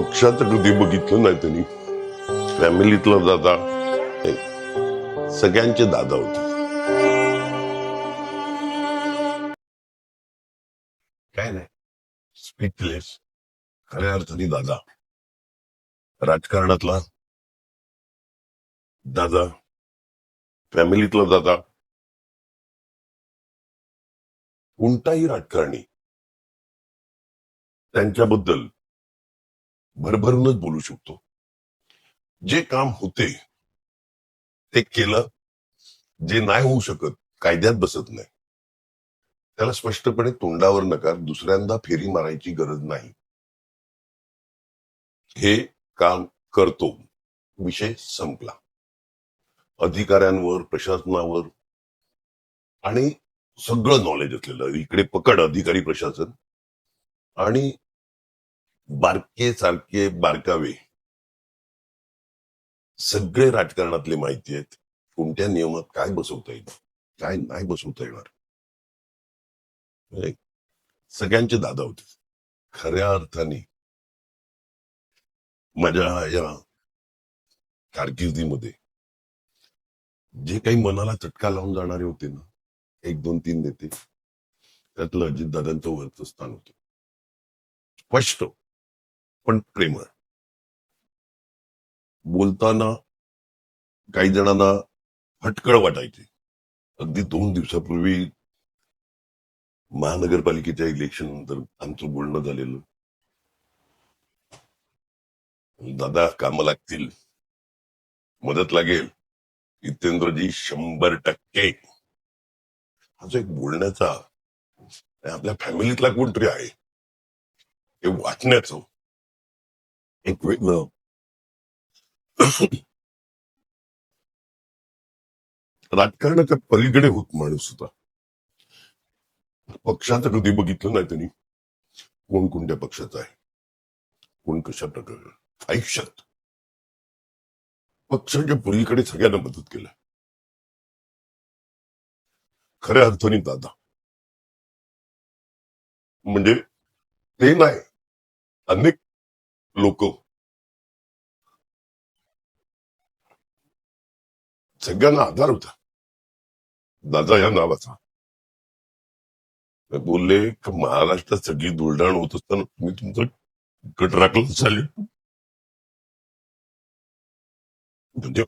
पक्षाचं कधी बघितलं नाही त्यांनी. फॅमिलीतला दादा हे सगळ्यांचे दादा होते. काय नाही, स्पीचलेस, खऱ्या अर्थाने दादा, राजकारणातला दादा, फॅमिलीतला दादा. कोणताही राजकारणी त्यांच्याबद्दल भरभरूनच बोलू शकतो. जे काम होते ते केलं, जे नाही होऊ शकत कायद्यात बसत नाही त्याला स्पष्टपणे तोंडावर नकार, दुसऱ्यांदा फेरी मारायची गरज नाही. हे काम करतो, विषय संपला. अधिकाऱ्यांवर, प्रशासनावर आणि सगळं नॉलेज असलेलं, इकडे पकड अधिकारी प्रशासन आणि बारके सारखे बारकावे सगळे राजकारणातले माहिती आहेत. कोणत्या नियमात काय बसवता येईल, काय नाही बसवता येणार. सगळ्यांचे दादा होते. खऱ्या अर्थाने माझ्या या कारकिर्दीमध्ये जे काही मनाला चटका लावून जाणारे होते ना, 1, 2, 3 नेते, त्यातलं अजितदादांचं वरचं स्थान होतं. स्पष्ट पण प्रेमळ. बोलताना काही जणांना फटकळ वाटायचे. अगदी 2 दिवसापूर्वी महानगरपालिकेच्या इलेक्शन नंतर आमचं बोलणं झालेलं. दादा कामं लागतील, मदत लागेल, जितेंद्रजी 100%. हा जो एक बोलण्याचा, आपल्या फॅमिलीतला कोणतरी आहे हे वाचण्याचं एक वेगळं राजकारणाच्या पलीकडे होत माणूस होता. पक्षाचं कधी बघितलं नाही त्यांनी. कोण कोणत्या पक्षाचा आहे, कोण कशा प्रकारे आयुष्यात पक्षाच्या पलीकडे सगळ्यांना मदत केलं. खऱ्या अर्थाने दादा म्हणजे ते नाही, अनेक लोक सगळ्यांना आधार होता दादा या नावाचा. बोलले की महाराष्ट्रात सगळी दुलडाण होत असताना तुम्ही तुमचं गट राखलं चालेल. म्हणजे